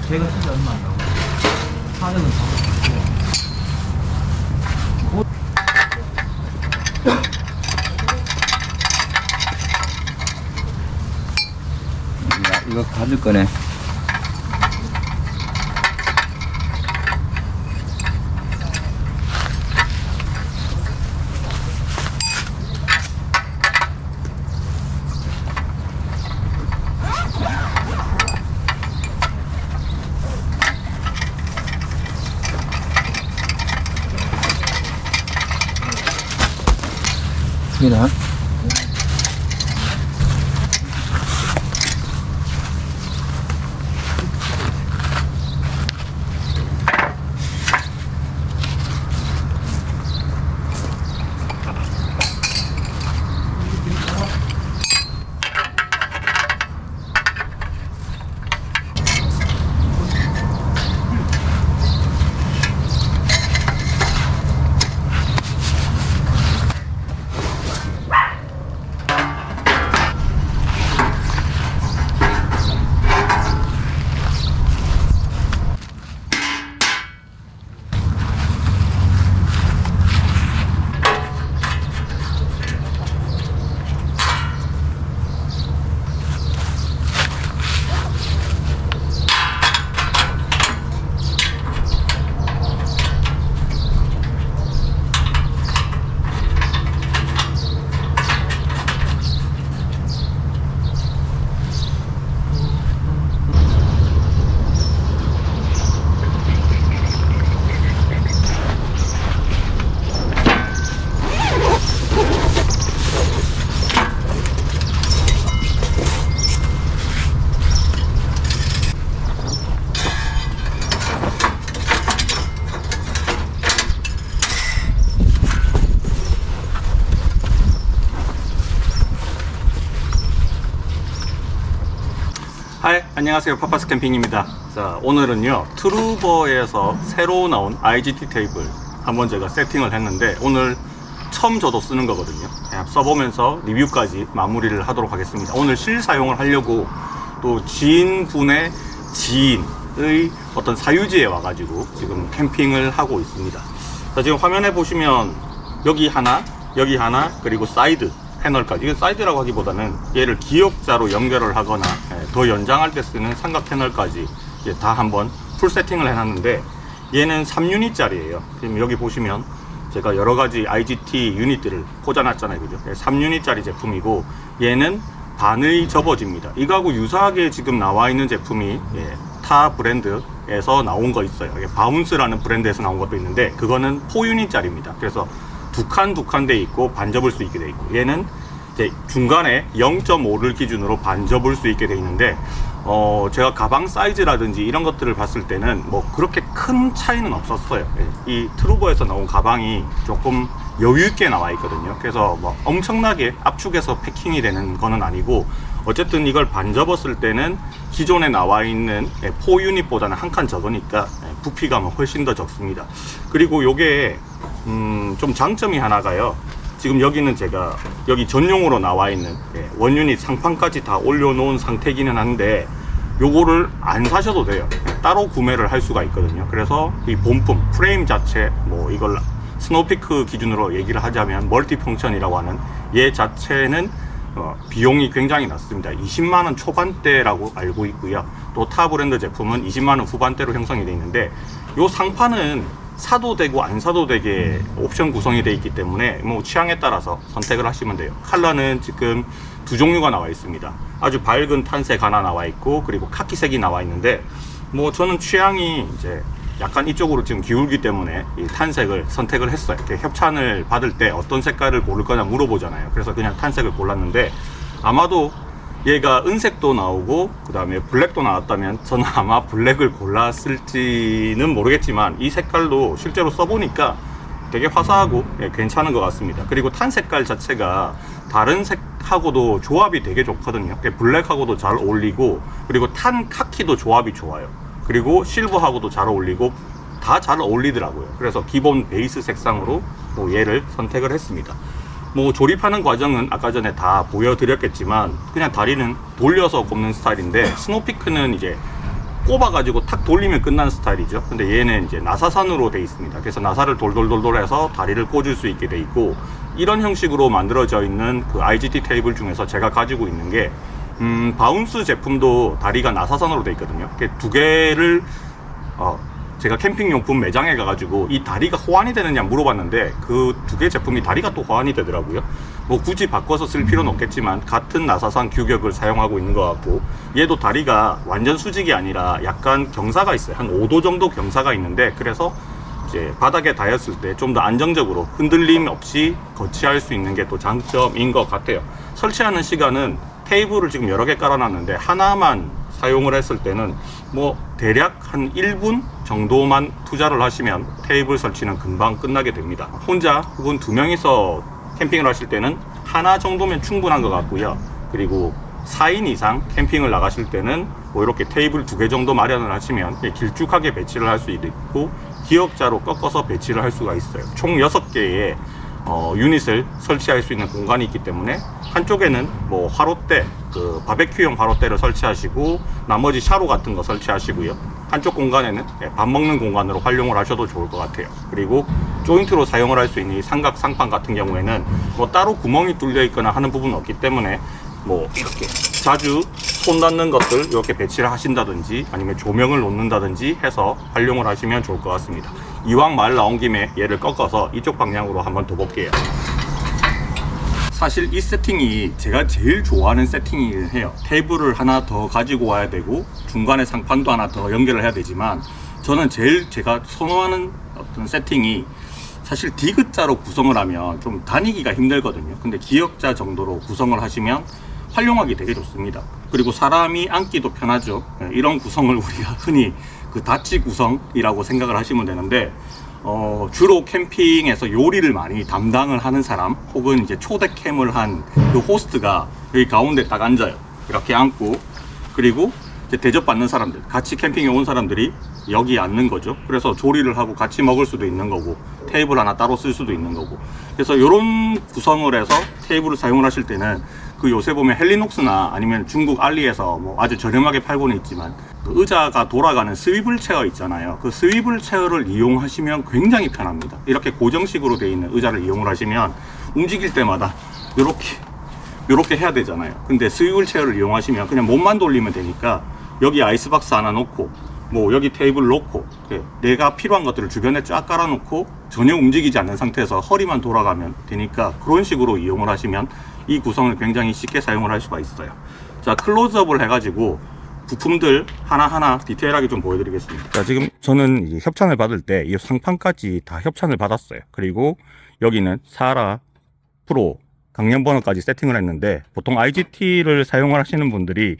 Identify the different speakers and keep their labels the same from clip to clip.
Speaker 1: 제가 진짜 얼마 안 나고 사정은 다
Speaker 2: 이거 가질 거네. 입니다.
Speaker 3: 하이, 안녕하세요. 파파스 캠핑입니다. 자, 오늘은요 트루버에서 새로 나온 IGT 테이블 한번 제가 세팅을 했는데 오늘 처음 저도 쓰는 거거든요. 그냥 써보면서 리뷰까지 마무리를 하도록 하겠습니다. 오늘 실사용을 하려고 또 지인분의 지인의 어떤 사유지에 와가지고 지금 캠핑을 하고 있습니다. 자, 지금 화면에 보시면 여기 하나 그리고 사이드 패널까지, 이건 사이드라고 하기보다는 얘를 기역자로 연결을 하거나 더 연장할 때 쓰는 삼각 패널까지 다 한번 풀 세팅을 해놨는데, 얘는 3유닛짜리예요. 지금 여기 보시면 제가 여러가지 IGT 유닛들을 꽂아놨잖아요, 그죠? 3유닛짜리 제품이고, 얘는 반의 접어집니다. 이거하고 유사하게 지금 나와 있는 제품이 타 브랜드에서 나온 거 있어요. 바운스라는 브랜드에서 나온 것도 있는데, 그거는 4유닛짜리입니다. 그래서 두 칸 돼 있고 반 접을 수 있게 돼 있고, 얘는 이제 중간에 0.5를 기준으로 반 접을 수 있게 돼 있는데, 제가 가방 사이즈라든지 이런 것들을 봤을 때는 뭐 그렇게 큰 차이는 없었어요. 이 트루버에서 나온 가방이 조금 여유 있게 나와 있거든요. 그래서 뭐 엄청나게 압축해서 패킹이 되는 거는 아니고, 어쨌든 이걸 반 접었을 때는 기존에 나와 있는 4유닛보다는 한 칸 적으니까 부피감은 훨씬 더 적습니다. 그리고 요게 좀 장점이 하나가요. 지금 여기는 제가 여기 전용으로 나와 있는 원유닛 상판까지 다 올려놓은 상태기는 한데, 요거를 안 사셔도 돼요. 따로 구매를 할 수가 있거든요. 그래서 이 본품 프레임 자체, 뭐 이걸 스노우피크 기준으로 얘기를 하자면 멀티펑션이라고 하는 얘 자체는 비용이 굉장히 낮습니다. 20만원 초반대라고 알고 있고요. 또 타 브랜드 제품은 20만원 후반대로 형성이 되어 있는데, 요 상판은 사도 되고 안 사도 되게 옵션 구성이 되어 있기 때문에 뭐 취향에 따라서 선택을 하시면 돼요. 컬러는 지금 두 종류가 나와 있습니다. 아주 밝은 탄색 하나 나와 있고, 그리고 카키색이 나와 있는데, 뭐 저는 취향이 이제 약간 이쪽으로 지금 기울기 때문에 이 탄색을 선택을 했어요. 이렇게 협찬을 받을 때 어떤 색깔을 고를 거냐 물어보잖아요. 그래서 그냥 탄색을 골랐는데, 아마도 얘가 은색도 나오고 그 다음에 블랙도 나왔다면 저는 아마 블랙을 골랐을지는 모르겠지만, 이 색깔도 실제로 써보니까 되게 화사하고 괜찮은 것 같습니다. 그리고 탄 색깔 자체가 다른 색하고도 조합이 되게 좋거든요. 블랙하고도 잘 어울리고, 그리고 탄 카키도 조합이 좋아요. 그리고 실버하고도 잘 어울리고, 다 잘 어울리더라고요. 그래서 기본 베이스 색상으로 뭐 얘를 선택을 했습니다. 뭐 조립하는 과정은 아까 전에 다 보여드렸겠지만, 그냥 다리는 돌려서 꼽는 스타일인데, 스노우피크는 이제 꼽아가지고 탁 돌리면 끝나는 스타일이죠. 근데 얘는 이제 나사선으로 돼 있습니다. 그래서 나사를 돌돌돌돌 해서 다리를 꽂을 수 있게 돼 있고, 이런 형식으로 만들어져 있는 그 IGT 테이블 중에서 제가 가지고 있는 게 바운스 제품도 다리가 나사선으로 돼 있거든요. 두 개를 제가 캠핑용품 매장에 가가지고 이 다리가 호환이 되느냐 물어봤는데 그 두 개 제품이 다리가 또 호환이 되더라고요. 뭐 굳이 바꿔서 쓸 필요는 없겠지만 같은 나사선 규격을 사용하고 있는 것 같고, 얘도 다리가 완전 수직이 아니라 약간 경사가 있어요. 한 5도 정도 경사가 있는데, 그래서 이제 바닥에 닿았을 때 좀 더 안정적으로 흔들림 없이 거치할 수 있는 게 또 장점인 것 같아요. 설치하는 시간은 테이블을 지금 여러 개 깔아놨는데 하나만 사용을 했을 때는 뭐 대략 한 1분 정도만 투자를 하시면 테이블 설치는 금방 끝나게 됩니다. 혼자 혹은 두 명이서 캠핑을 하실 때는 하나 정도면 충분한 것 같고요. 그리고 4인 이상 캠핑을 나가실 때는 뭐 이렇게 테이블 2개 정도 마련을 하시면 길쭉하게 배치를 할 수 있고, 기역자로 꺾어서 배치를 할 수가 있어요. 총 6개의 유닛을 설치할 수 있는 공간이 있기 때문에, 한쪽에는 뭐 화롯대, 그 바베큐용 화롯대를 설치하시고 나머지 샤로 같은 거 설치하시고요. 한쪽 공간에는 밥 먹는 공간으로 활용을 하셔도 좋을 것 같아요. 그리고 조인트로 사용을 할 수 있는 이 삼각 상판 같은 경우에는 뭐 따로 구멍이 뚫려 있거나 하는 부분은 없기 때문에 뭐 이렇게 자주 손 닿는 것들 이렇게 배치를 하신다든지 아니면 조명을 놓는다든지 해서 활용을 하시면 좋을 것 같습니다. 이왕 말 나온 김에 얘를 꺾어서 이쪽 방향으로 한번 더 볼게요. 사실 이 세팅이 제가 제일 좋아하는 세팅이긴 해요. 테이블을 하나 더 가지고 와야 되고 중간에 상판도 하나 더 연결을 해야 되지만, 저는 제일 제가 선호하는 어떤 세팅이 사실 디귿자로 구성을 하면 좀 다니기가 힘들거든요. 근데 기역자 정도로 구성을 하시면 활용하기 되게 좋습니다. 그리고 사람이 앉기도 편하죠. 이런 구성을 우리가 흔히 그 다치 구성이라고 생각을 하시면 되는데, 주로 캠핑에서 요리를 많이 담당을 하는 사람 혹은 이제 초대 캠을 한 그 호스트가 여기 가운데 딱 앉아요. 이렇게 앉고, 그리고 이제 대접받는 사람들, 같이 캠핑에 온 사람들이 여기 앉는 거죠. 그래서 조리를 하고 같이 먹을 수도 있는 거고, 테이블 하나 따로 쓸 수도 있는 거고. 그래서 이런 구성을 해서 테이블을 사용을 하실 때는 그 요새 보면 헬리녹스나 아니면 중국 알리에서 뭐 아주 저렴하게 팔고는 있지만 그 의자가 돌아가는 스위블 체어 있잖아요. 그 스위블 체어를 이용하시면 굉장히 편합니다. 이렇게 고정식으로 되어 있는 의자를 이용을 하시면 움직일 때마다 요렇게 해야 되잖아요. 근데 스위블 체어를 이용하시면 그냥 몸만 돌리면 되니까 여기 아이스박스 하나 놓고 뭐 여기 테이블 놓고 내가 필요한 것들을 주변에 쫙 깔아 놓고 전혀 움직이지 않는 상태에서 허리만 돌아가면 되니까, 그런 식으로 이용을 하시면 이 구성을 굉장히 쉽게 사용을 할 수가 있어요. 자, 클로즈업을 해가지고 부품들 하나하나 디테일하게 좀 보여드리겠습니다. 자, 지금 저는 이 협찬을 받을 때 이 상판까지 다 협찬을 받았어요. 그리고 여기는 사라 프로 강연 번호까지 세팅을 했는데, 보통 IGT를 사용을 하시는 분들이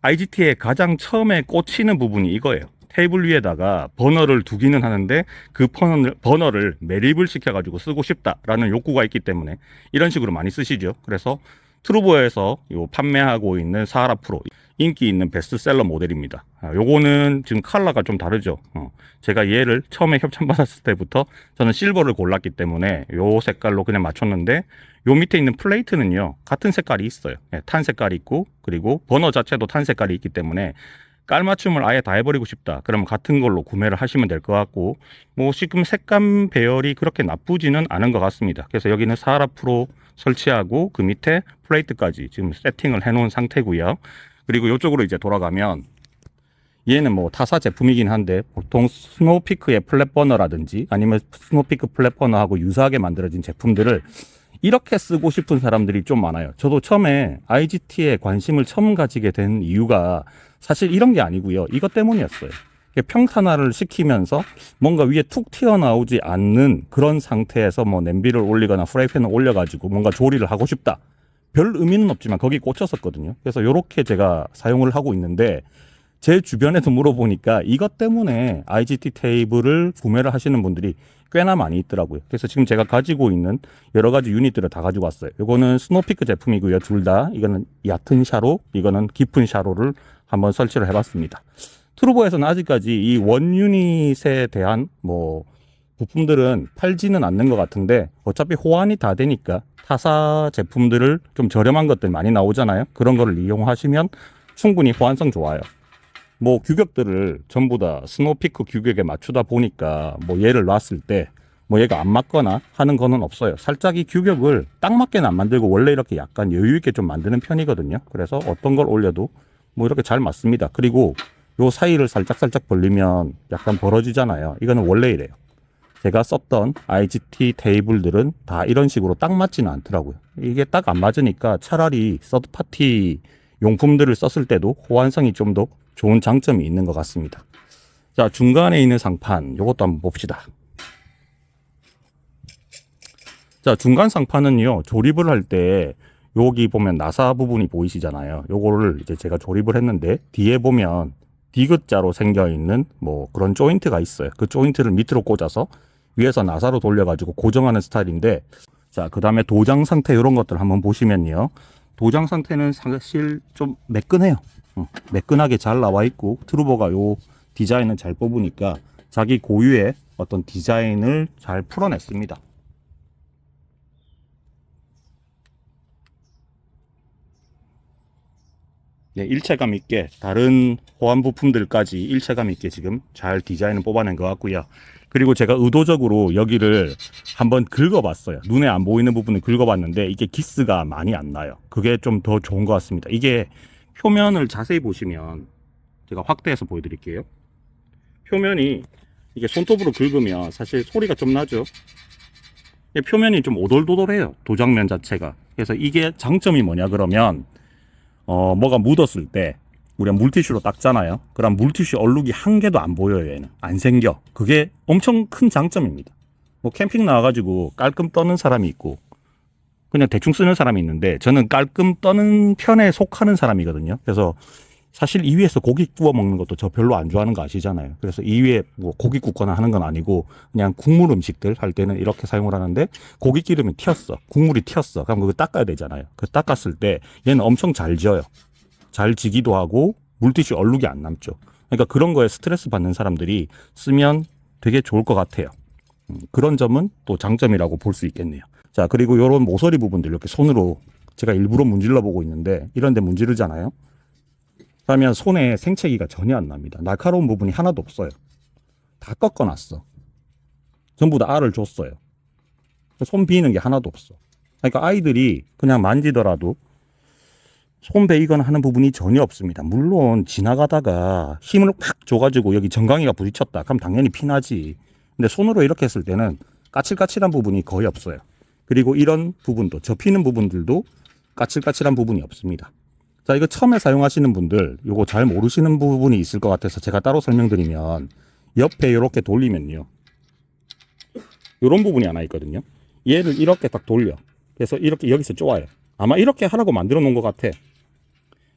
Speaker 3: IGT의 가장 처음에 꽂히는 부분이 이거예요. 테이블 위에다가 버너를 두기는 하는데 그 버너를 매립을 시켜가지고 쓰고 싶다라는 욕구가 있기 때문에 이런 식으로 많이 쓰시죠. 그래서 트루버에서 판매하고 있는 사하라 프로 인기 있는 베스트셀러 모델입니다. 요거는 지금 컬러가 좀 다르죠. 제가 얘를 처음에 협찬 받았을 때부터 저는 실버를 골랐기 때문에 요 색깔로 그냥 맞췄는데, 요 밑에 있는 플레이트는요 같은 색깔이 있어요. 탄 색깔이 있고, 그리고 버너 자체도 탄 색깔이 있기 때문에 깔맞춤을 아예 다 해버리고 싶다 그러면 같은 걸로 구매를 하시면 될 것 같고, 뭐 지금 색감 배열이 그렇게 나쁘지는 않은 것 같습니다. 그래서 여기는 사하라 프로 설치하고 그 밑에 플레이트까지 지금 세팅을 해 놓은 상태고요. 그리고 이쪽으로 이제 돌아가면 얘는 뭐 타사 제품이긴 한데, 보통 스노우피크의 플랫버너라든지 아니면 스노우피크 플랫버너하고 유사하게 만들어진 제품들을 이렇게 쓰고 싶은 사람들이 좀 많아요. 저도 처음에 IGT에 관심을 처음 가지게 된 이유가 사실 이런 게 아니고요. 이것 때문이었어요. 평탄화를 시키면서 뭔가 위에 툭 튀어나오지 않는 그런 상태에서 뭐 냄비를 올리거나 프라이팬을 올려가지고 뭔가 조리를 하고 싶다. 별 의미는 없지만 거기 꽂혔었거든요. 그래서 이렇게 제가 사용을 하고 있는데, 제 주변에도 물어보니까 이것 때문에 IGT 테이블을 구매를 하시는 분들이 꽤나 많이 있더라고요. 그래서 지금 제가 가지고 있는 여러 가지 유닛들을 다 가지고 왔어요. 이거는 스노피크 제품이고요. 둘 다. 이거는 얕은 샤로, 이거는 깊은 샤로를 한번 설치를 해봤습니다. 트루버에서는 아직까지 이 원 유닛에 대한 뭐 부품들은 팔지는 않는 것 같은데, 어차피 호환이 다 되니까 타사 제품들을 좀 저렴한 것들 많이 나오잖아요. 그런 거를 이용하시면 충분히 호환성 좋아요. 뭐 규격들을 전부 다 스노피크 규격에 맞추다 보니까 뭐 얘를 놨을 때 뭐 얘가 안 맞거나 하는 거는 없어요. 살짝 이 규격을 딱 맞게는 안 만들고 원래 이렇게 약간 여유 있게 좀 만드는 편이거든요. 그래서 어떤 걸 올려도 뭐 이렇게 잘 맞습니다. 그리고 요 사이를 살짝 벌리면 약간 벌어지잖아요. 이거는 원래 이래요. 제가 썼던 IGT 테이블들은 다 이런 식으로 딱 맞지는 않더라고요. 이게 딱 안 맞으니까 차라리 서드파티 용품들을 썼을 때도 호환성이 좀 더 좋은 장점이 있는 것 같습니다. 자, 중간에 있는 상판 요것도 한번 봅시다. 자, 중간 상판은요, 조립을 할 때 여기 보면 나사 부분이 보이시잖아요. 요거를 이제 제가 조립을 했는데 뒤에 보면 디귿자로 생겨 있는 뭐 그런 조인트가 있어요. 그 조인트를 밑으로 꽂아서 위에서 나사로 돌려가지고 고정하는 스타일인데, 자, 그 다음에 도장 상태 이런 것들 한번 보시면요, 도장 상태는 사실 좀 매끈해요. 매끈하게 잘 나와 있고 트루버가 요 디자인을 잘 뽑으니까 자기 고유의 어떤 디자인을 잘 풀어냈습니다. 네, 일체감 있게 다른 호환 부품들까지 일체감 있게 지금 잘 디자인을 뽑아낸 것 같고요. 그리고 제가 의도적으로 여기를 한번 긁어봤어요. 눈에 안 보이는 부분을 긁어봤는데 이게 기스가 많이 안 나요. 그게 좀 더 좋은 것 같습니다. 이게 표면을 자세히 보시면 제가 확대해서 보여드릴게요. 표면이 이게 손톱으로 긁으면 사실 소리가 좀 나죠. 표면이 좀 오돌도돌해요. 도장면 자체가. 그래서 이게 장점이 뭐냐 그러면 뭐가 묻었을 때 우리가 물티슈로 닦잖아요. 그럼 물티슈 얼룩이 한 개도 안 보여요. 얘는 안 생겨. 그게 엄청 큰 장점입니다. 뭐 캠핑 나와가지고 깔끔 떠는 사람이 있고 그냥 대충 쓰는 사람이 있는데 저는 깔끔 떠는 편에 속하는 사람이거든요. 그래서 사실 이 위에서 고기 구워 먹는 것도 저 별로 안 좋아하는 거 아시잖아요. 그래서 이 위에 뭐 고기 굽거나 하는 건 아니고 그냥 국물 음식들 할 때는 이렇게 사용을 하는데 고기 기름이 튀었어. 국물이 튀었어. 그럼 그거 닦아야 되잖아요. 그 닦았을 때 얘는 엄청 잘 지어요. 잘 지기도 하고 물티슈 얼룩이 안 남죠. 그러니까 그런 거에 스트레스 받는 사람들이 쓰면 되게 좋을 것 같아요. 그런 점은 또 장점이라고 볼 수 있겠네요. 자, 그리고 이런 모서리 부분들 이렇게 손으로 제가 일부러 문질러 보고 있는데 이런 데 문지르잖아요. 그러면 손에 생채기가 전혀 안 납니다. 날카로운 부분이 하나도 없어요. 다 꺾어놨어. 전부 다 알을 줬어요. 손 비는 게 하나도 없어. 그러니까 아이들이 그냥 만지더라도 손 베이거나 하는 부분이 전혀 없습니다. 물론 지나가다가 힘을 확 줘가지고 여기 정강이가 부딪혔다. 그럼 당연히 피나지. 근데 손으로 이렇게 했을 때는 까칠까칠한 부분이 거의 없어요. 그리고 이런 부분도 접히는 부분들도 까칠까칠한 부분이 없습니다. 자, 이거 처음에 사용하시는 분들 이거 잘 모르시는 부분이 있을 것 같아서 제가 따로 설명드리면 옆에 이렇게 돌리면요, 이런 부분이 하나 있거든요. 얘를 이렇게 딱 돌려. 그래서 이렇게 여기서 쪼아요. 아마 이렇게 하라고 만들어 놓은 것 같아.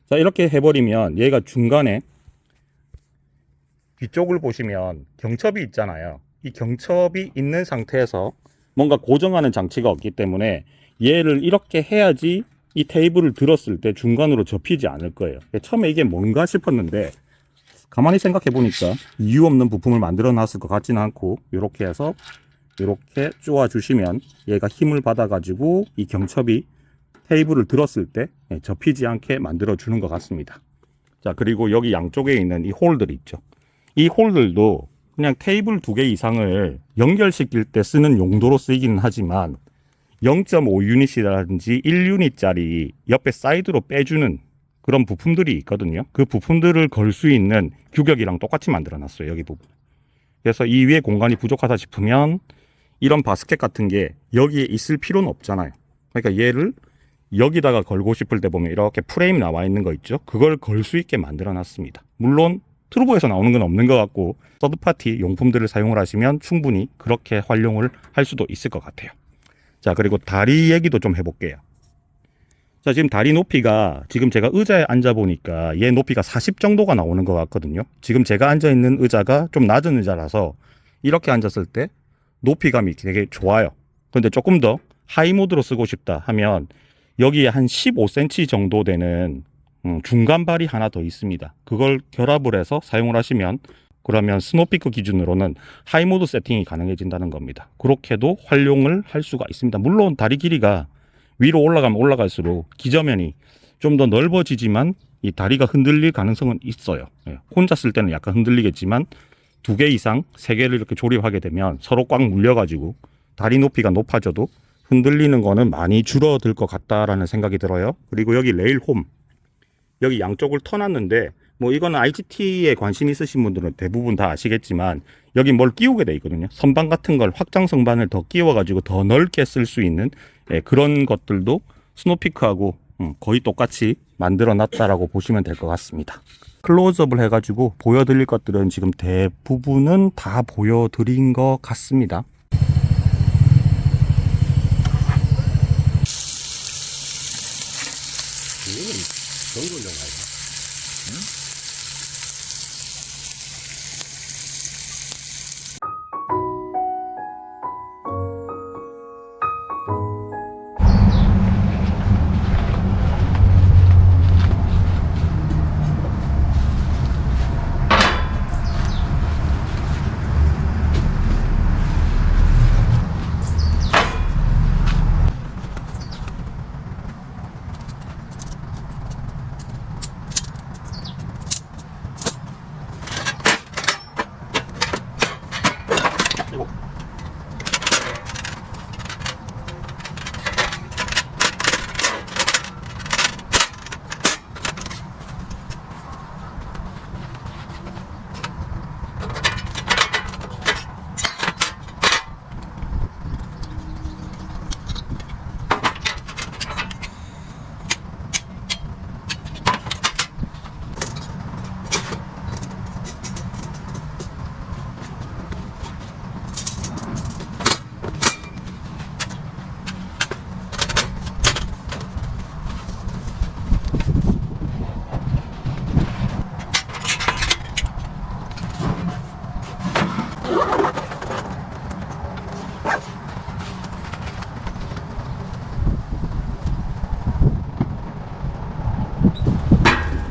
Speaker 3: 자, 이렇게 해버리면 얘가 중간에 뒤쪽을 보시면 경첩이 있잖아요. 이 경첩이 있는 상태에서 뭔가 고정하는 장치가 없기 때문에 얘를 이렇게 해야지 이 테이블을 들었을 때 중간으로 접히지 않을 거예요. 처음에 이게 뭔가 싶었는데 가만히 생각해 보니까 이유 없는 부품을 만들어 놨을 것 같지는 않고 이렇게 해서 이렇게 쪼아 주시면 얘가 힘을 받아 가지고 이 경첩이 테이블을 들었을 때 접히지 않게 만들어 주는 것 같습니다. 자, 그리고 여기 양쪽에 있는 이 홀들 있죠. 이 홀들도 그냥 테이블 2개 이상을 연결시킬 때 쓰는 용도로 쓰이기는 하지만 0.5유닛이라든지 1유닛짜리 옆에 사이드로 빼주는 그런 부품들이 있거든요. 그 부품들을 걸 수 있는 규격이랑 똑같이 만들어 놨어요. 여기 부분. 그래서 이 위에 공간이 부족하다 싶으면 이런 바스켓 같은 게 여기에 있을 필요는 없잖아요. 그러니까 얘를 여기다가 걸고 싶을 때 보면 이렇게 프레임 나와 있는 거 있죠. 그걸 걸 수 있게 만들어 놨습니다. 물론 트루버에서 나오는 건 없는 것 같고 서드파티 용품들을 사용을 하시면 충분히 그렇게 활용을 할 수도 있을 것 같아요. 자, 그리고 다리 얘기도 좀 해볼게요. 자, 지금 다리 높이가 지금 제가 의자에 앉아 보니까 얘 높이가 40 정도가 나오는 것 같거든요. 지금 제가 앉아 있는 의자가 좀 낮은 의자라서 이렇게 앉았을 때 높이감이 되게 좋아요. 근데 조금 더 하이 모드로 쓰고 싶다 하면 여기에 한 15cm 정도 되는 중간 발이 하나 더 있습니다. 그걸 결합을 해서 사용을 하시면 그러면 스노피크 기준으로는 하이 모드 세팅이 가능해진다는 겁니다. 그렇게도 활용을 할 수가 있습니다. 물론 다리 길이가 위로 올라가면 올라갈수록 기저면이 좀 더 넓어지지만
Speaker 2: 이 다리가 흔들릴 가능성은 있어요. 예, 혼자 쓸 때는 약간 흔들리겠지만 2개 이상 3개를 이렇게 조립하게 되면 서로 꽉 물려가지고 다리 높이가 높아져도 흔들리는 거는 많이 줄어들 것 같다라는 생각이 들어요. 그리고 여기 레일 홈, 여기 양쪽을 터놨는데 뭐 이거는 IGT에 관심 있으신 분들은 대부분 다 아시겠지만 여기 뭘 끼우게 돼 있거든요. 선반 같은 걸 확장 선반을 더 끼워가지고 더 넓게 쓸 수 있는 그런 것들도 스노피크하고 거의 똑같이 만들어 놨다라고 보시면 될 것 같습니다. 클로즈업을 해가지고 보여드릴 것들은 지금 대부분은 다 보여드린 것 같습니다.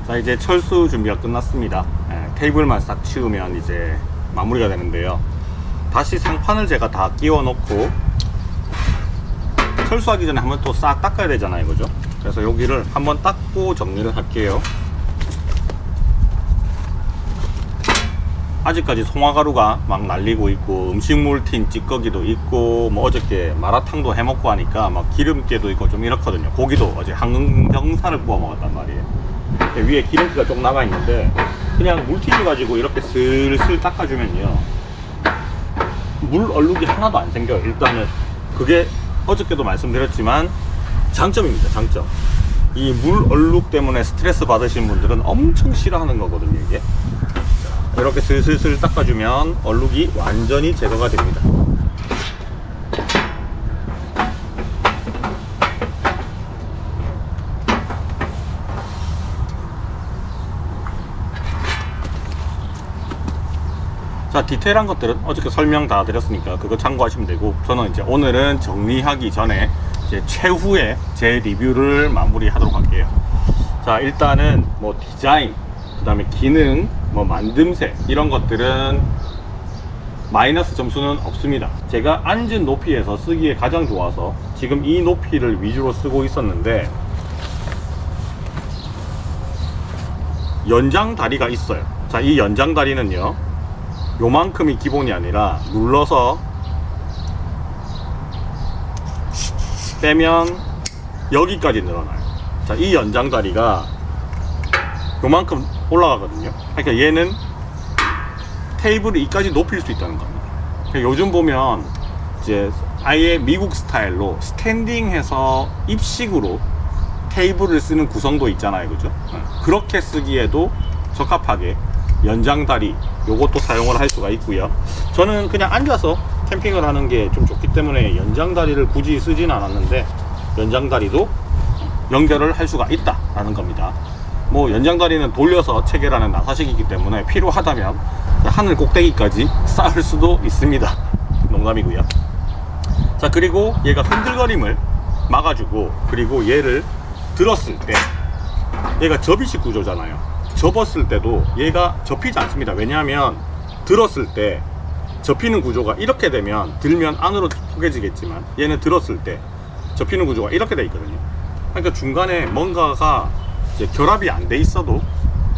Speaker 3: 자, 이제 철수 준비가 끝났습니다. 테이블만 싹 치우면 이제 마무리가 되는데요. 다시 상판을 제가 다 끼워 놓고 철수하기 전에 한번 또 싹 닦아야 되잖아요, 그죠? 그래서 여기를 한번 닦고 정리를 할게요. 아직까지 송화가루가 막 날리고 있고 음식물 튄 찌꺼기도 있고 뭐 어저께 마라탕도 해먹고 하니까 막 기름기도 있고 좀 이렇거든요. 고기도 어제 항정살을 구워 먹었단 말이에요. 위에 기름기가 좀 남아 있는데 그냥 물티슈 가지고 이렇게 슬슬 닦아주면요 물 얼룩이 하나도 안 생겨요. 일단은 그게 어저께도 말씀드렸지만 장점입니다. 장점. 이 물 얼룩 때문에 스트레스 받으신 분들은 엄청 싫어하는 거거든요. 이게 이렇게 슬슬 닦아주면 얼룩이 완전히 제거가 됩니다. 자, 디테일한 것들은 어저께 설명 다 드렸으니까 그거 참고하시면 되고, 저는 이제 오늘은 정리하기 전에 이제 최후의 제 리뷰를 마무리하도록 할게요. 자, 일단은 뭐 디자인, 그 다음에 기능, 뭐 만듦새 이런 것들은 마이너스 점수는 없습니다. 제가 앉은 높이에서 쓰기에 가장 좋아서 지금 이 높이를 위주로 쓰고 있었는데 연장 다리가 있어요. 자, 이 연장 다리는요 요만큼이 기본이 아니라 눌러서 빼면 여기까지 늘어나요. 자, 이 연장 다리가 요만큼 올라가거든요. 그러니까 얘는 테이블을 이까지 높일 수 있다는 겁니다. 그러니까 요즘 보면 이제 아예 미국 스타일로 스탠딩해서 입식으로 테이블을 쓰는 구성도 있잖아요, 그죠? 그렇게 쓰기에도 적합하게 연장다리 요것도 사용을 할 수가 있고요. 저는 그냥 앉아서 캠핑을 하는 게 좀 좋기 때문에 연장다리를 굳이 쓰진 않았는데 연장다리도 연결을 할 수가 있다 라는 겁니다. 뭐 연장다리는 돌려서 체결하는 나사식이기 때문에 필요하다면 하늘 꼭대기까지 쌓을 수도 있습니다. 농담이고요. 자, 그리고 얘가 흔들거림을 막아주고, 그리고 얘를 들었을 때 얘가 접이식 구조잖아요. 접었을 때도 얘가 접히지 않습니다. 왜냐하면 들었을 때 접히는 구조가 이렇게 되면 들면 안으로 포개지겠지만 얘는 들었을 때 접히는 구조가 이렇게 돼 있거든요. 그러니까 중간에 뭔가가 이제 결합이 안 돼 있어도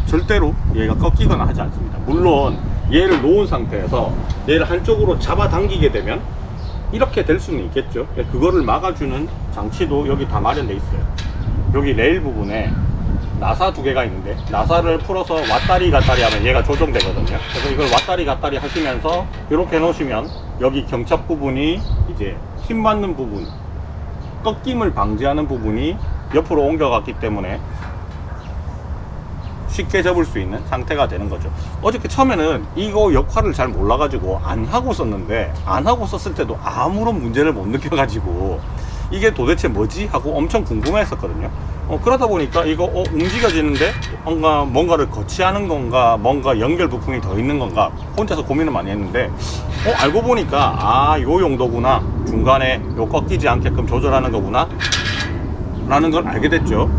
Speaker 3: 절대로 얘가 꺾이거나 하지 않습니다. 물론 얘를 놓은 상태에서 얘를 한쪽으로 잡아당기게 되면 이렇게 될 수는 있겠죠. 그거를 막아주는 장치도 여기 다 마련돼 있어요. 여기 레일 부분에 나사 두 개가 있는데 나사를 풀어서 왔다리 갔다리 하면 얘가 조정되거든요. 그래서 이걸 왔다리 갔다리 하시면서 이렇게 놓으시면 여기 경첩 부분이 이제 힘 받는 부분, 꺾임을 방지하는 부분이 옆으로 옮겨갔기 때문에 쉽게 접을 수 있는 상태가 되는 거죠. 어저께 처음에는 이거 역할을 잘 몰라가지고 안 하고 썼는데, 안 하고 썼을 때도 아무런 문제를 못 느껴가지고 이게 도대체 뭐지? 하고 엄청 궁금했었거든요. 그러다 보니까 이거 움직여지는데 뭔가를 거치하는 건가, 뭔가 연결 부품이 더 있는 건가 혼자서 고민을 많이 했는데 알고 보니까 요 용도구나, 중간에 요 꺾이지 않게끔 조절하는 거구나 라는 걸 알게 됐죠.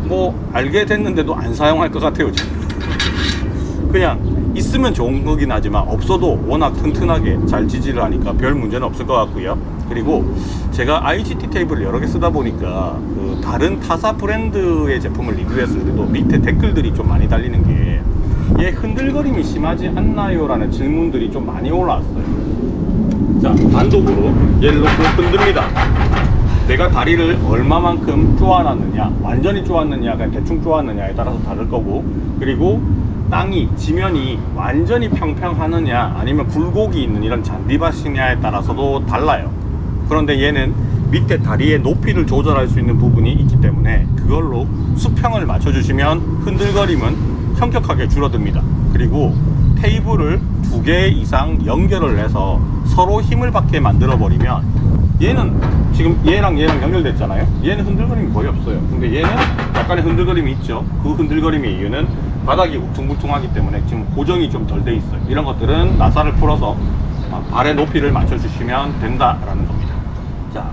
Speaker 3: 뭐 알게 됐는데도 안 사용할 것 같아요. 그냥 있으면 좋은 거긴 하지만 없어도 워낙 튼튼하게 잘 지지를 하니까 별 문제는 없을 것 같고요. 그리고 제가 IGT 테이블을 여러 개 쓰다 보니까 그 다른 타사 브랜드의 제품을 리뷰했을 때도 밑에 댓글들이 좀 많이 달리는 게 얘 흔들거림이 심하지 않나요? 라는 질문들이 좀 많이 올라왔어요. 자, 단독으로 얘를 놓고 흔듭니다. 내가 다리를 얼마만큼 쪼아놨느냐, 완전히 쪼았느냐, 그냥 대충 쪼았느냐에 따라서 다를 거고, 그리고 땅이, 지면이 완전히 평평하느냐 아니면 굴곡이 있는 이런 잔디밭이냐에 따라서도 달라요. 그런데 얘는 밑에 다리의 높이를 조절할 수 있는 부분이 있기 때문에 그걸로 수평을 맞춰주시면 흔들거림은 현격하게 줄어듭니다. 그리고 테이블을 2개 이상 연결을 해서 서로 힘을 받게 만들어 버리면, 얘는 지금 얘랑 연결됐잖아요. 얘는 흔들거림이 거의 없어요. 근데 얘는 약간의 흔들거림이 있죠. 그 흔들거림의 이유는 바닥이 우퉁불퉁하기 때문에 지금 고정이 좀 덜 돼 있어요. 이런 것들은 나사를 풀어서 발의 높이를 맞춰주시면 된다라는 겁니다. 자,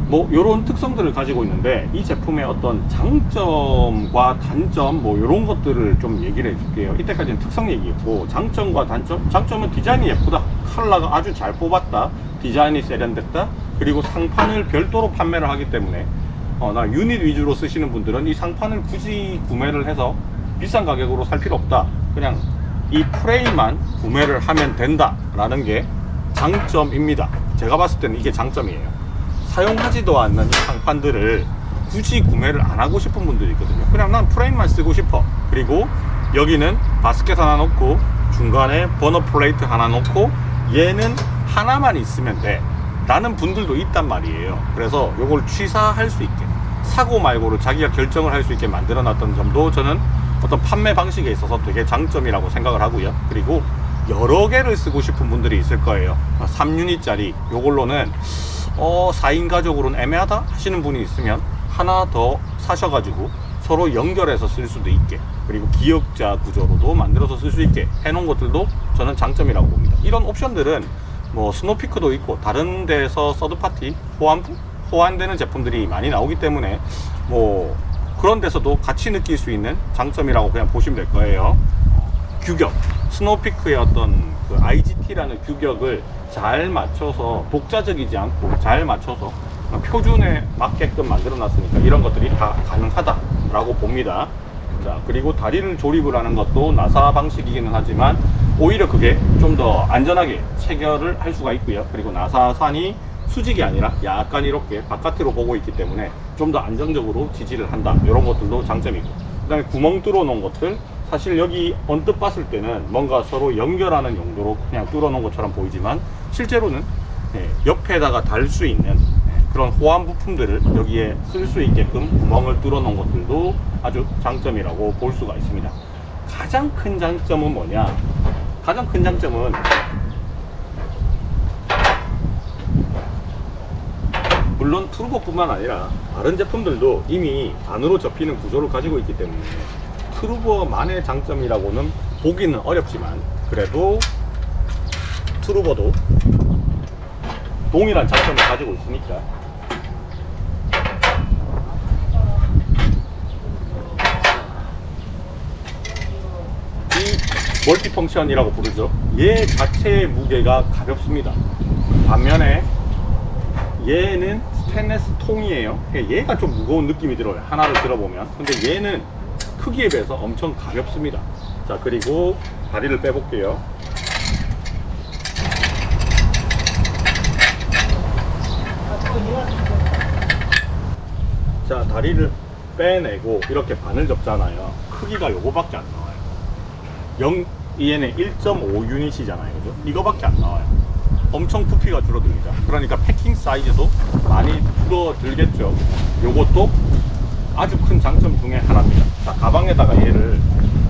Speaker 3: 뭐 요런 특성들을 가지고 있는데 이 제품의 어떤 장점과 단점 뭐 요런 것들을 좀 얘기를 해줄게요. 이때까지는 특성 얘기했고, 장점과 단점. 장점은 디자인이 예쁘다, 컬러가 아주 잘 뽑았다, 디자인이 세련됐다, 그리고 상판을 별도로 판매를 하기 때문에 나 유닛 위주로 쓰시는 분들은 이 상판을 굳이 구매를 해서 비싼 가격으로 살 필요 없다, 그냥 이 프레임만 구매를 하면 된다 라는 게 장점입니다. 제가 봤을 때는 이게 장점이에요. 사용하지도 않는 이 상판들을 굳이 구매를 안 하고 싶은 분들이 있거든요. 그냥 난 프레임만 쓰고 싶어. 그리고 여기는 바스켓 하나 놓고 중간에 버너 플레이트 하나 놓고 얘는 하나만 있으면 돼 라는 분들도 있단 말이에요. 그래서 요걸 취사할 수 있게, 사고 말고를 자기가 결정을 할 수 있게 만들어 놨던 점도 저는 어떤 판매 방식에 있어서 되게 장점이라고 생각을 하고요. 그리고 여러 개를 쓰고 싶은 분들이 있을 거예요. 3유닛짜리 요걸로는 4인 가족으로는 애매하다 하시는 분이 있으면 하나 더 사셔가지고 서로 연결해서 쓸 수도 있게, 그리고 기역자 구조로도 만들어서 쓸 수 있게 해놓은 것들도 저는 장점이라고 봅니다. 이런 옵션들은 뭐 스노피크도 있고 다른 데서 서드파티 호환되는 제품들이 많이 나오기 때문에 뭐 그런 데서도 같이 느낄 수 있는 장점이라고 그냥 보시면 될 거예요. 규격, 스노피크의 어떤 그 IGT라는 규격을 잘 맞춰서, 독자적이지 않고 잘 맞춰서 표준에 맞게끔 만들어 놨으니까 이런 것들이 다 가능하다라고 봅니다. 자, 그리고 다리를 조립을 하는 것도 나사 방식이기는 하지만 오히려 그게 좀 더 안전하게 체결을 할 수가 있고요. 그리고 나사산이 수직이 아니라 약간 이렇게 바깥으로 보고 있기 때문에 좀 더 안정적으로 지지를 한다, 이런 것들도 장점이고, 그 다음에 구멍 뚫어 놓은 것들, 사실 여기 언뜻 봤을 때는 뭔가 서로 연결하는 용도로 그냥 뚫어 놓은 것처럼 보이지만 실제로는 옆에다가 달 수 있는 그런 호환 부품들을 여기에 쓸 수 있게끔 구멍을 뚫어 놓은 것들도 아주 장점이라고 볼 수가 있습니다. 가장 큰 장점은 뭐냐? 가장 큰 장점은 물론 투르보뿐만 아니라 다른 제품들도 이미 안으로 접히는 구조를 가지고 있기 때문에 투르보만의 장점이라고는 보기는 어렵지만, 그래도 투르보도 동일한 장점을 가지고 있으니까 이 멀티펑션이라고 부르죠. 얘 자체의 무게가 가볍습니다. 반면에 얘는 스테인레스 통이에요. 얘가 좀 무거운 느낌이 들어요. 하나를 들어보면. 근데 얘는 크기에 비해서 엄청 가볍습니다. 자, 그리고 다리를 빼볼게요. 자, 다리를 빼내고 이렇게 반을 접잖아요. 크기가 요거밖에 안 나와요. 얘는 1.5 유닛이잖아요. 그죠? 이거밖에 안 나와요. 엄청 부피가 줄어듭니다. 그러니까 패킹 사이즈도 많이 줄어들겠죠. 요것도 아주 큰 장점 중에 하나입니다. 자, 가방에다가 얘를,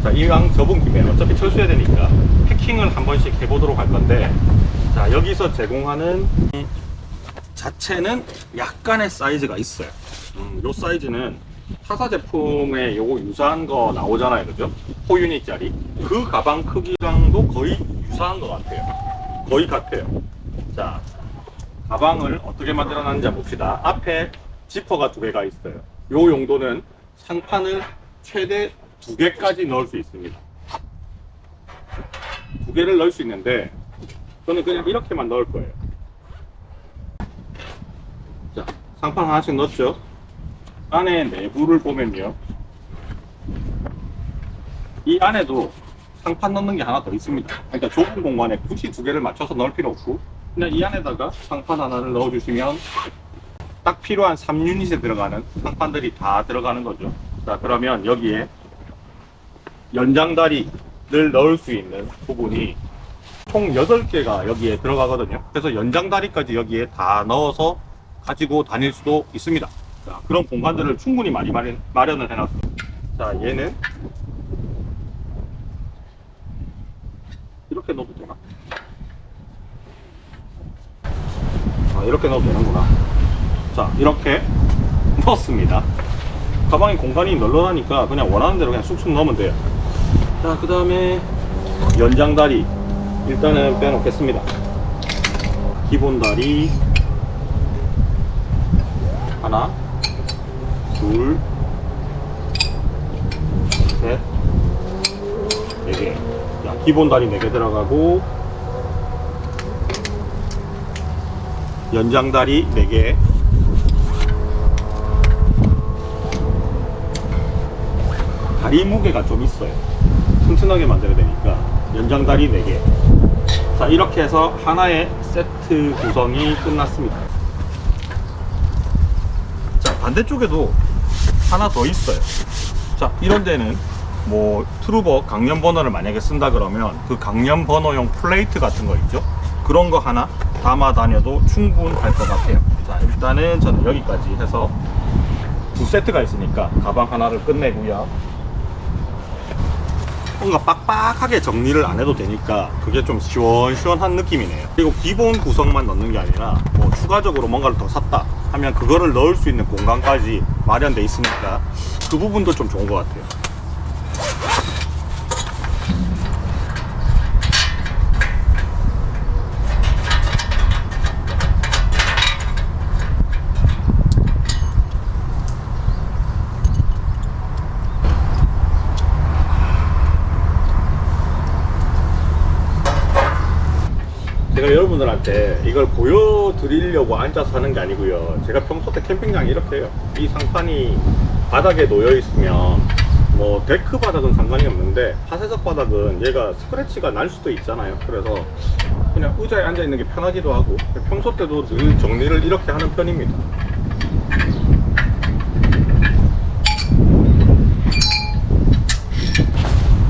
Speaker 3: 자, 이왕 접은 김에 어차피 철수해야 되니까 패킹을 한 번씩 해보도록 할 건데, 자, 여기서 제공하는 자체는 약간의 사이즈가 있어요. 요 사이즈는 타사 제품에 요거 유사한 거 나오잖아요. 그죠? 4유닛짜리. 그 가방 크기랑도 거의 유사한 것 같아요. 거의 같아요. 자, 가방을 어떻게 만들어놨는지 봅시다. 앞에 지퍼가 2개가 있어요. 요 용도는 상판을 최대 2개까지 넣을 수 있습니다. 2개를 넣을 수 있는데 저는 그냥 이렇게만 넣을 거예요. 자, 상판 하나씩 넣었죠. 안에 내부를 보면요, 이 안에도 상판 넣는 게 하나 더 있습니다. 그러니까 좁은 공간에 굳이 2개를 맞춰서 넣을 필요 없고 그냥 이 안에다가 상판 하나를 넣어주시면 딱 필요한 3유닛에 들어가는 상판들이 다 들어가는 거죠. 자, 그러면 여기에 연장다리를 넣을 수 있는 부분이 총 8개가 여기에 들어가거든요. 그래서 연장다리까지 여기에 다 넣어서 가지고 다닐 수도 있습니다. 자, 그런 공간들을 충분히 많이 마련을 해놨습니다. 자, 얘는 이렇게 넣어도 되나? 아, 이렇게 넣어도 되는구나. 자, 이렇게 넣었습니다. 가방에 공간이 널널하니까 그냥 원하는 대로 그냥 쑥쑥 넣으면 돼요. 자, 그 다음에 연장다리 일단은 빼놓겠습니다. 기본 다리 하나, 둘, 셋, 4개. 자, 기본 다리 4개 들어가고 연장 다리 4개, 다리 무게가 좀 있어요. 튼튼하게 만들어야 되니까 연장 다리 4개. 자, 이렇게 해서 하나의 세트 구성이 끝났습니다. 자, 반대쪽에도 하나 더 있어요. 자, 이런 데는 뭐 트루버 강연 버너를 만약에 쓴다 그러면 그 강연 버너용 플레이트 같은 거 있죠? 그런 거 하나 담아 다녀도 충분할 것 같아요. 자, 일단은 저는 여기까지 해서 2세트가 있으니까 가방 하나를 끝내고요. 뭔가 빡빡하게 정리를 안 해도 되니까 그게 좀 시원시원한 느낌이네요. 그리고 기본 구성만 넣는 게 아니라 뭐 추가적으로 뭔가를 더 샀다 하면 그거를 넣을 수 있는 공간까지 마련돼 있으니까 그 부분도 좀 좋은 것 같아요. 제가 여러분들한테 이걸 보여드리려고 앉아서 하는 게 아니고요. 제가 평소 때 캠핑장이 이렇게 해요. 이 상판이 바닥에 놓여 있으면 뭐 데크 바닥은 상관이 없는데 파쇄석 바닥은 얘가 스크래치가 날 수도 있잖아요. 그래서 그냥 의자에 앉아 있는 게 편하기도 하고 평소 때도 늘 정리를 이렇게 하는 편입니다.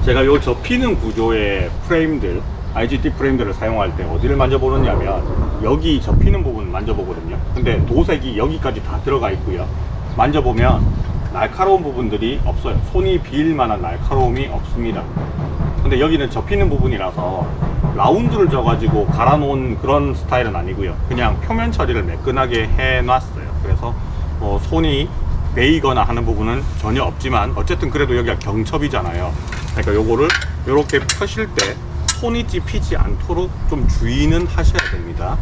Speaker 3: 제가 요 접히는 구조의 프레임들, IGT 프레임들을 사용할 때 어디를 만져보느냐면 여기 접히는 부분 만져보거든요. 근데 도색이 여기까지 다 들어가 있고요. 만져보면 날카로운 부분들이 없어요. 손이 비일 만한 날카로움이 없습니다. 근데 여기는 접히는 부분이라서 라운드를 져가지고 갈아놓은 그런 스타일은 아니고요. 그냥 표면 처리를 매끈하게 해놨어요. 그래서 손이 베이거나 하는 부분은 전혀 없지만 어쨌든 그래도 여기가 경첩이잖아요. 그러니까 요거를 요렇게 펴실 때 손이 찝히지 않도록 좀 주의는 하셔야 됩니다.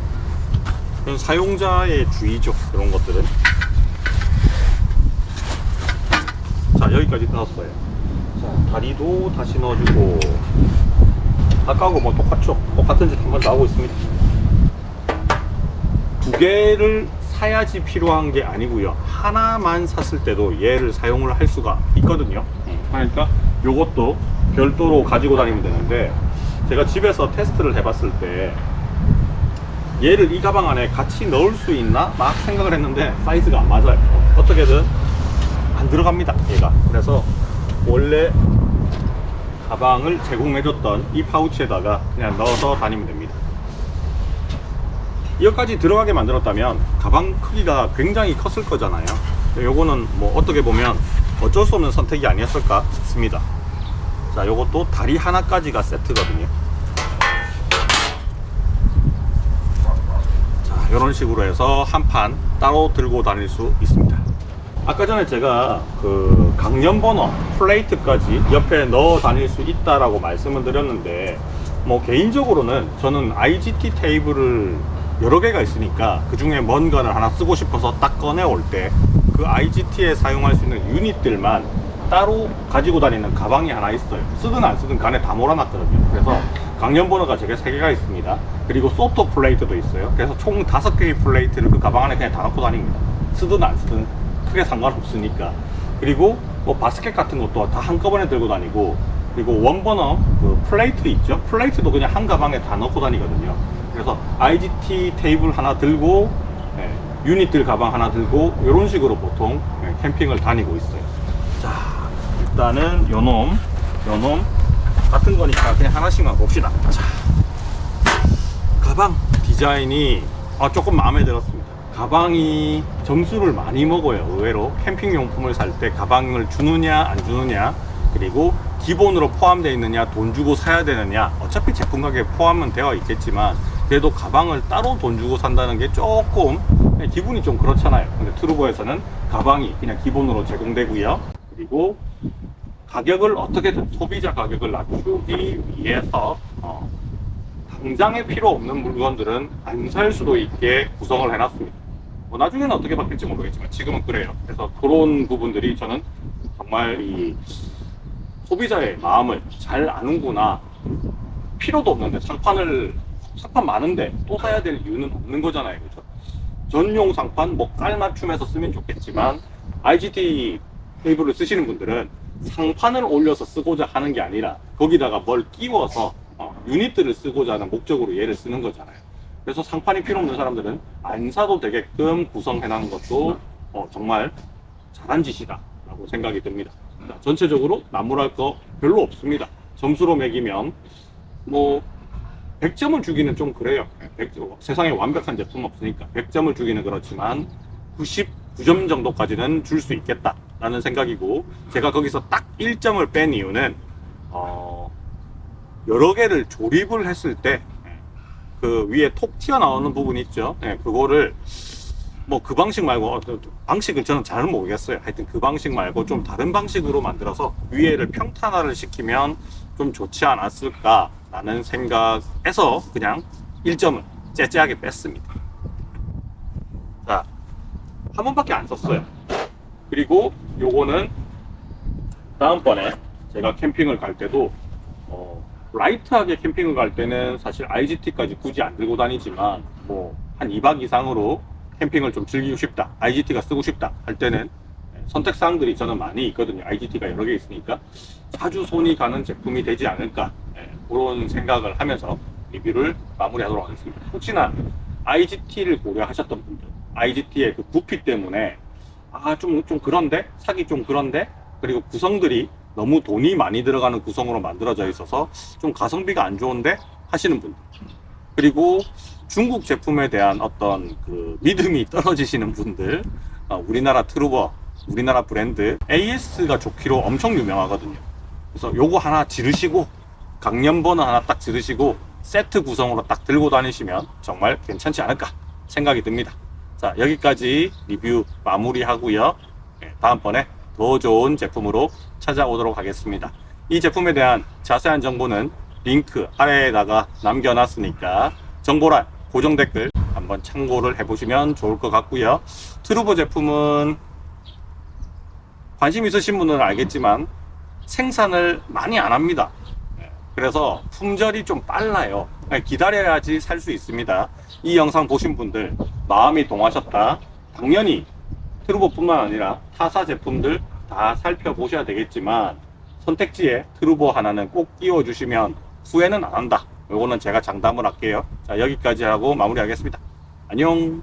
Speaker 3: 사용자의 주의죠, 이런 것들은. 자, 여기까지 넣었어요. 자, 다리도 다시 넣어주고 아까하고 뭐 똑같죠? 똑같은 짓 한 번 더 하고 있습니다. 2개를 사야지 필요한 게 아니고요. 하나만 샀을 때도 얘를 사용을 할 수가 있거든요. 그러니까 요것도 별도로 가지고 다니면 되는데, 제가 집에서 테스트를 해봤을 때 얘를 이 가방 안에 같이 넣을 수 있나 막 생각을 했는데 사이즈가 안 맞아요. 어떻게든 안 들어갑니다, 얘가. 그래서 원래 가방을 제공해줬던 이 파우치에다가 그냥 넣어서 다니면 됩니다. 여기까지 들어가게 만들었다면 가방 크기가 굉장히 컸을 거잖아요. 요거는 뭐 어떻게 보면 어쩔 수 없는 선택이 아니었을까 싶습니다. 자, 요것도 다리 하나까지가 세트거든요. 자, 이런 식으로 해서 한 판 따로 들고 다닐 수 있습니다. 아까 전에 제가 그 강연번호 플레이트까지 옆에 넣어 다닐 수 있다라고 말씀을 드렸는데, 뭐 개인적으로는 저는 IGT 테이블을 여러 개가 있으니까 그 중에 뭔가를 하나 쓰고 싶어서 딱 꺼내 올 때 그 IGT에 사용할 수 있는 유닛들만 따로 가지고 다니는 가방이 하나 있어요. 쓰든 안 쓰든 간에 다 몰아놨거든요. 그래서 강연번호가 제게 3개가 있습니다. 그리고 소토 플레이트도 있어요. 그래서 총 5개의 플레이트를 그 가방 안에 그냥 다 넣고 다닙니다. 쓰든 안 쓰든 크게 상관없으니까. 그리고 뭐 바스켓 같은 것도 다 한꺼번에 들고 다니고, 그리고 원버너 그 플레이트 있죠? 플레이트도 그냥 한 가방에 다 넣고 다니거든요. 그래서 IGT 테이블 하나 들고, 유닛들 가방 하나 들고, 이런 식으로 보통 캠핑을 다니고 있어요. 자, 일단은 요놈 같은 거니까 그냥 하나씩만 봅시다. 자, 가방 디자인이 조금 마음에 들었습니다. 가방이 점수를 많이 먹어요. 의외로 캠핑 용품을 살 때 가방을 주느냐 안 주느냐, 그리고 기본으로 포함되어 있느냐, 돈 주고 사야 되느냐. 어차피 제품 가격에 포함은 되어 있겠지만 그래도 가방을 따로 돈 주고 산다는 게 조금 기분이 좀 그렇잖아요. 근데 트루버에서는 가방이 그냥 기본으로 제공되고요. 그리고 가격을 어떻게든 소비자 가격을 낮추기 위해서 당장에 필요 없는 물건들은 안 살 수도 있게 구성을 해놨습니다. 뭐 나중에는 어떻게 바뀔지 모르겠지만 지금은 그래요. 그래서 그런 부분들이 저는 정말 이 소비자의 마음을 잘 아는구나. 필요도 없는데 상판 많은데 또 사야 될 이유는 없는 거잖아요. 그렇죠? 전용 상판 뭐 깔맞춤해서 쓰면 좋겠지만 IGT 테이블을 쓰시는 분들은 상판을 올려서 쓰고자 하는 게 아니라 거기다가 뭘 끼워서 유닛들을 쓰고자 하는 목적으로 얘를 쓰는 거잖아요. 그래서 상판이 필요 없는 사람들은 안 사도 되게끔 구성해 놓은 것도 정말 잘한 짓이다 라고 생각이 듭니다. 전체적으로 나무랄 거 별로 없습니다. 점수로 매기면 뭐 100점을 주기는 좀 그래요. 세상에 완벽한 제품 없으니까 100점을 주기는 그렇지만 99점 정도까지는 줄 수 있겠다 라는 생각이고, 제가 거기서 딱 1점을 뺀 이유는 여러 개를 조립을 했을 때 그 위에 톡 튀어나오는 부분이 있죠. 그거를 뭐 그 방식 말고 방식을 저는 잘 모르겠어요. 하여튼 그 방식 말고 좀 다른 방식으로 만들어서 위에를 평탄화를 시키면 좀 좋지 않았을까 라는 생각에서 그냥 1점을 째째하게 뺐습니다. 자, 한 번밖에 안 썼어요. 그리고 요거는 다음번에 제가 캠핑을 갈 때도 라이트하게 캠핑을 갈 때는 사실 IGT까지 굳이 안 들고 다니지만 뭐 한 2박 이상으로 캠핑을 좀 즐기고 싶다, IGT가 쓰고 싶다 할 때는 선택사항들이 저는 많이 있거든요. IGT가 여러 개 있으니까 자주 손이 가는 제품이 되지 않을까, 그런 생각을 하면서 리뷰를 마무리하도록 하겠습니다. 혹시나 IGT를 고려하셨던 분들, IGT의 그 부피 때문에 좀 그런데, 사기 좀 그런데, 그리고 구성들이 너무 돈이 많이 들어가는 구성으로 만들어져 있어서 좀 가성비가 안 좋은데 하시는 분들, 그리고 중국 제품에 대한 어떤 그 믿음이 떨어지시는 분들, 우리나라 트루버, 우리나라 브랜드 AS가 좋기로 엄청 유명하거든요. 그래서 요거 하나 지르시고 강연번호 하나 딱 지르시고 세트 구성으로 딱 들고 다니시면 정말 괜찮지 않을까 생각이 듭니다. 자, 여기까지 리뷰 마무리하고요. 다음번에 더 좋은 제품으로 찾아오도록 하겠습니다. 이 제품에 대한 자세한 정보는 링크 아래에다가 남겨놨으니까 정보란 고정 댓글 한번 참고를 해보시면 좋을 것 같고요. 트루버 제품은 관심 있으신 분은 알겠지만 생산을 많이 안 합니다. 그래서 품절이 좀 빨라요. 기다려야지 살 수 있습니다. 이 영상 보신 분들 마음이 동하셨다, 당연히 트루보뿐만 아니라 타사 제품들 다 살펴보셔야 되겠지만 선택지에 트루보 하나는 꼭 끼워 주시면 후회는 안 한다. 요거는 제가 장담을 할게요. 자, 여기까지 하고 마무리하겠습니다. 안녕.